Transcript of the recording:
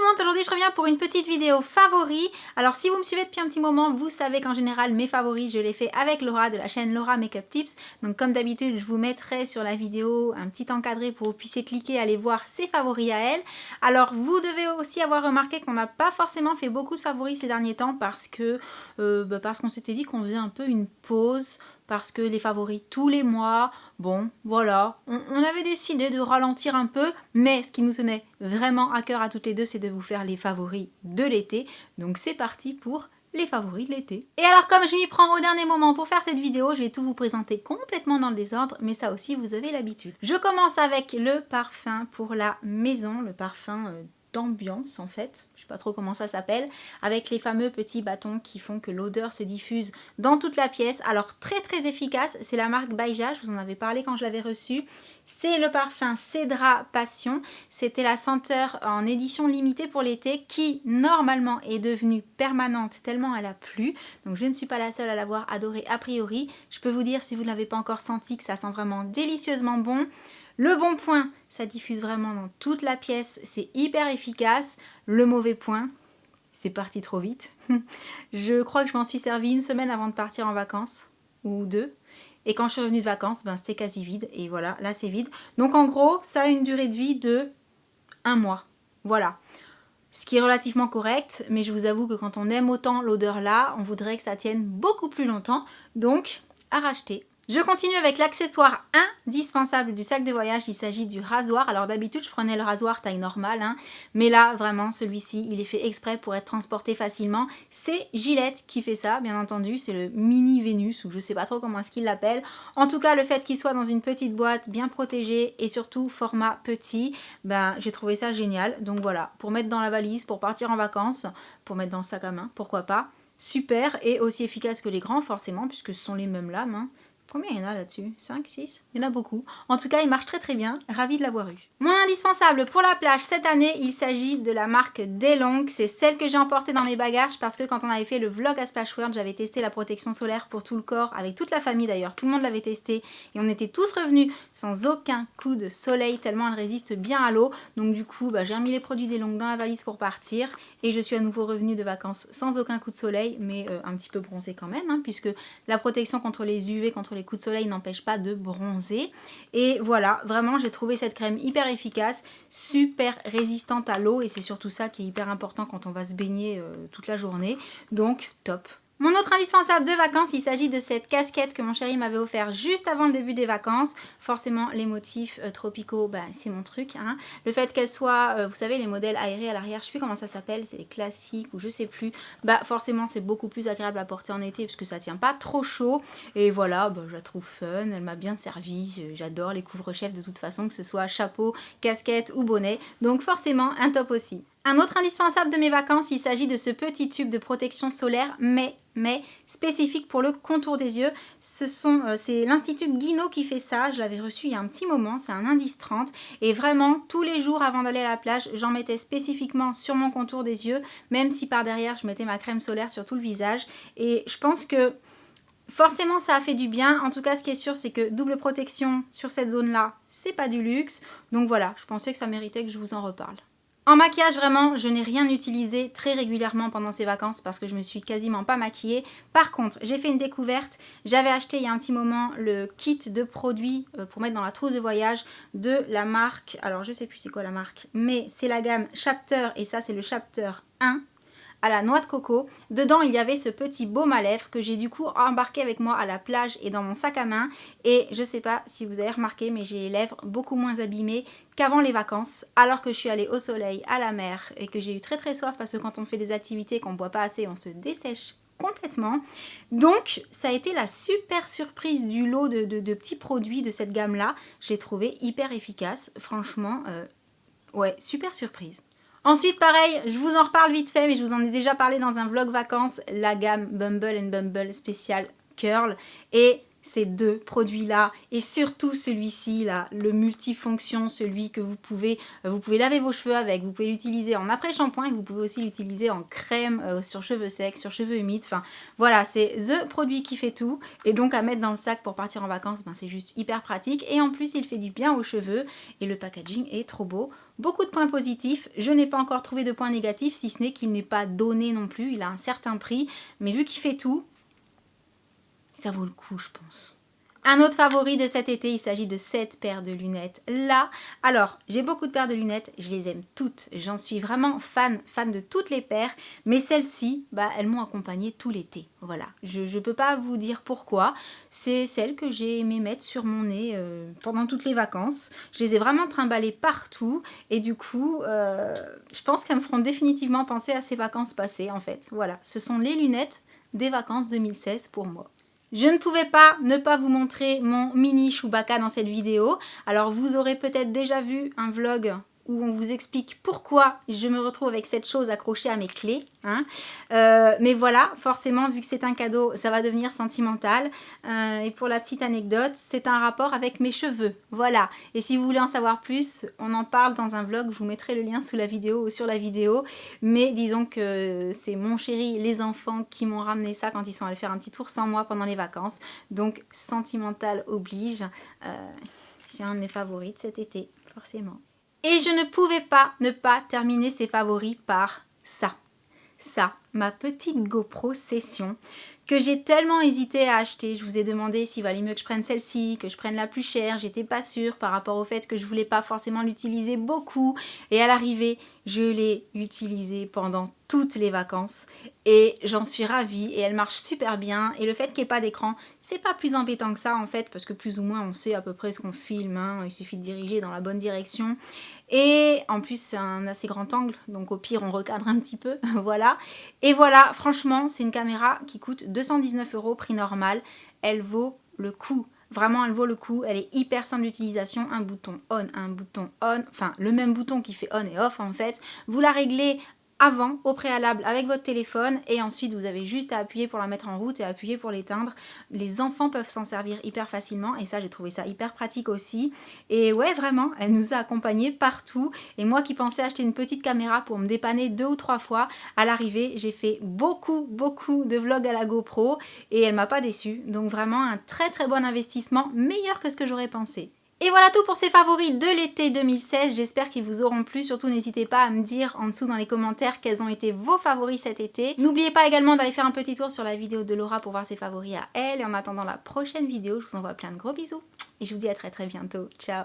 le monde, aujourd'hui je reviens pour une petite vidéo favoris. Alors si vous me suivez depuis un petit moment, vous savez qu'en général mes favoris je les fais avec Laura de la chaîne Laura Makeup Tips. Donc comme d'habitude je vous mettrai sur la vidéo un petit encadré pour que vous puissiez cliquer, aller voir ses favoris à elle. Alors vous devez aussi avoir remarqué qu'on n'a pas forcément fait beaucoup de favoris ces derniers temps parce qu'on s'était dit qu'on faisait un peu une pause. Parce que les favoris tous les mois, bon voilà, on avait décidé de ralentir un peu, mais ce qui nous tenait vraiment à cœur à toutes les deux, c'est de vous faire les favoris de l'été. Donc c'est parti pour les favoris de l'été. Et alors comme je m'y prends au dernier moment pour faire cette vidéo, je vais tout vous présenter complètement dans le désordre, mais ça aussi vous avez l'habitude. Je commence avec le parfum pour la maison, le parfum d'ambiance en fait, je sais pas trop comment ça s'appelle, avec les fameux petits bâtons qui font que l'odeur se diffuse dans toute la pièce. Alors très efficace, c'est la marque Baija, je vous en avais parlé quand je l'avais reçu. C'est le parfum Cédra Passion, c'était la senteur en édition limitée pour l'été qui normalement est devenue permanente tellement elle a plu. Donc je ne suis pas la seule à l'avoir adoré a priori. Je peux vous dire si vous ne l'avez pas encore senti que ça sent vraiment délicieusement bon. Le bon point, ça diffuse vraiment dans toute la pièce, c'est hyper efficace. Le mauvais point, c'est parti trop vite. Je crois que je m'en suis servi une semaine avant de partir en vacances, ou deux. Et quand je suis revenue de vacances, ben, c'était quasi vide. Et voilà, là c'est vide. Donc en gros, ça a une durée de vie de 1 mois. Voilà. Ce qui est relativement correct, mais je vous avoue que quand on aime autant l'odeur là, on voudrait que ça tienne beaucoup plus longtemps. Donc, à racheter. Je continue avec l'accessoire indispensable du sac de voyage, il s'agit du rasoir. Alors d'habitude je prenais le rasoir taille normale, hein, mais là vraiment celui-ci il est fait exprès pour être transporté facilement. C'est Gillette qui fait ça, bien entendu, c'est le mini Vénus ou je sais pas trop comment est-ce qu'il l'appelle. En tout cas le fait qu'il soit dans une petite boîte bien protégée et surtout format petit, ben j'ai trouvé ça génial. Donc voilà, pour mettre dans la valise, pour partir en vacances, pour mettre dans le sac à main, pourquoi pas. Super et aussi efficace que les grands forcément puisque ce sont les mêmes lames, hein. Combien il y en a là-dessus? 5, 6? Il y en a beaucoup. En tout cas, il marche très bien. Ravie de l'avoir eu. Mon indispensable pour la plage cette année, il s'agit de la marque DeLong. C'est celle que j'ai emportée dans mes bagages parce que quand on avait fait le vlog à Splash World, j'avais testé la protection solaire pour tout le corps, avec toute la famille d'ailleurs. Tout le monde l'avait testé et on était tous revenus sans aucun coup de soleil tellement elle résiste bien à l'eau. Donc du coup, j'ai remis les produits DeLong dans la valise pour partir et je suis à nouveau revenue de vacances sans aucun coup de soleil, mais un petit peu bronzée quand même, hein, puisque la protection contre les UV, contre les coups de soleil n'empêche pas de bronzer. Et voilà, vraiment j'ai trouvé cette crème hyper efficace, super résistante à l'eau et c'est surtout ça qui est hyper important quand on va se baigner toute la journée. Donc top. Mon autre indispensable de vacances, il s'agit de cette casquette que mon chéri m'avait offert juste avant le début des vacances. Forcément, les motifs tropicaux, c'est mon truc, hein. Le fait qu'elle soit, vous savez, les modèles aérés à l'arrière, je sais plus comment ça s'appelle, c'est les classiques ou je sais plus. Forcément, c'est beaucoup plus agréable à porter en été parce que ça tient pas trop chaud. Et voilà, je la trouve fun, elle m'a bien servi. J'adore les couvre-chefs de toute façon, que ce soit chapeau, casquette ou bonnet. Donc forcément, un top aussi. Un autre indispensable de mes vacances, il s'agit de ce petit tube de protection solaire, mais spécifique pour le contour des yeux. C'est l'Institut Guinaud qui fait ça, je l'avais reçu il y a un petit moment, c'est un indice 30. Et vraiment, tous les jours avant d'aller à la plage, j'en mettais spécifiquement sur mon contour des yeux, même si par derrière, je mettais ma crème solaire sur tout le visage. Et je pense que forcément ça a fait du bien. En tout cas ce qui est sûr c'est que double protection sur cette zone là c'est pas du luxe. Donc voilà, je pensais que ça méritait que je vous en reparle. En maquillage vraiment je n'ai rien utilisé très régulièrement pendant ces vacances parce que je me suis quasiment pas maquillée. Par contre j'ai fait une découverte, j'avais acheté il y a un petit moment le kit de produits pour mettre dans la trousse de voyage de la marque, alors je sais plus c'est quoi la marque, mais c'est la gamme Chapter et ça c'est le Chapter 1. À la noix de coco. Dedans il y avait ce petit baume à lèvres que j'ai du coup embarqué avec moi à la plage et dans mon sac à main. Et je sais pas si vous avez remarqué mais j'ai les lèvres beaucoup moins abîmées qu'avant les vacances. Alors que je suis allée au soleil, à la mer et que j'ai eu très soif parce que quand on fait des activités qu'on boit pas assez on se dessèche complètement. Donc ça a été la super surprise du lot de petits produits de cette gamme là. Je l'ai trouvé hyper efficace. Franchement, ouais, super surprise. Ensuite pareil, je vous en reparle vite fait mais je vous en ai déjà parlé dans un vlog vacances, la gamme Bumble Bumble spécial Curl. Et ces deux produits-là et surtout celui-ci là, le multifonction, celui que vous pouvez laver vos cheveux avec, vous pouvez l'utiliser en après-shampoing et vous pouvez aussi l'utiliser en crème sur cheveux secs, sur cheveux humides, enfin voilà, c'est the produit qui fait tout et donc à mettre dans le sac pour partir en vacances, ben, c'est juste hyper pratique et en plus il fait du bien aux cheveux et le packaging est trop beau. Beaucoup de points positifs, je n'ai pas encore trouvé de points négatifs si ce n'est qu'il n'est pas donné non plus, il a un certain prix, mais vu qu'il fait tout, ça vaut le coup, je pense. Un autre favori de cet été, il s'agit de cette paire de lunettes là. Alors, j'ai beaucoup de paires de lunettes, je les aime toutes. J'en suis vraiment fan de toutes les paires. Mais celles-ci, bah, elles m'ont accompagnée tout l'été. Voilà, je ne peux pas vous dire pourquoi. C'est celles que j'ai aimé mettre sur mon nez pendant toutes les vacances. Je les ai vraiment trimballées partout. Et du coup, je pense qu'elles me feront définitivement penser à ces vacances passées en fait. Voilà, ce sont les lunettes des vacances 2016 pour moi. Je ne pouvais pas ne pas vous montrer mon mini Chewbacca dans cette vidéo. Alors vous aurez peut-être déjà vu un vlog où on vous explique pourquoi je me retrouve avec cette chose accrochée à mes clés. Hein. Mais voilà, forcément, vu que c'est un cadeau, ça va devenir sentimental. Et pour la petite anecdote, c'est un rapport avec mes cheveux. Voilà. Et si vous voulez en savoir plus, on en parle dans un vlog. Je vous mettrai le lien sous la vidéo ou sur la vidéo. Mais disons que c'est mon chéri, les enfants qui m'ont ramené ça quand ils sont allés faire un petit tour sans moi pendant les vacances. Donc, sentimental oblige. C'est un de mes favoris de cet été, forcément. Et je ne pouvais pas ne pas terminer ces favoris par ça. Ça, ma petite GoPro Session que j'ai tellement hésité à acheter. Je vous ai demandé s'il valait mieux que je prenne celle-ci, que je prenne la plus chère. J'étais pas sûre par rapport au fait que je voulais pas forcément l'utiliser beaucoup. Et à l'arrivée, je l'ai utilisée pendant toutes les vacances et j'en suis ravie et elle marche super bien. Et le fait qu'il n'y ait pas d'écran, c'est pas plus embêtant que ça en fait parce que plus ou moins on sait à peu près ce qu'on filme. Hein. Il suffit de diriger dans la bonne direction. Et en plus c'est un assez grand angle, donc au pire on recadre un petit peu, voilà. Et voilà, franchement c'est une caméra qui coûte 219 € prix normal, elle vaut le coup. Vraiment elle vaut le coup, elle est hyper simple d'utilisation, un bouton on, enfin le même bouton qui fait on et off en fait. Vous la réglez avant, au préalable, avec votre téléphone et ensuite vous avez juste à appuyer pour la mettre en route et appuyer pour l'éteindre. Les enfants peuvent s'en servir hyper facilement et ça j'ai trouvé ça hyper pratique aussi. Et ouais vraiment, elle nous a accompagnés partout et moi qui pensais acheter une petite caméra pour me dépanner 2 ou 3 fois, à l'arrivée j'ai fait beaucoup de vlogs à la GoPro et elle m'a pas déçue. Donc vraiment un très bon investissement, meilleur que ce que j'aurais pensé. Et voilà tout pour ces favoris de l'été 2016, j'espère qu'ils vous auront plu, surtout n'hésitez pas à me dire en dessous dans les commentaires quels ont été vos favoris cet été. N'oubliez pas également d'aller faire un petit tour sur la vidéo de Laura pour voir ses favoris à elle, et en attendant la prochaine vidéo, je vous envoie plein de gros bisous, et je vous dis à très bientôt, ciao.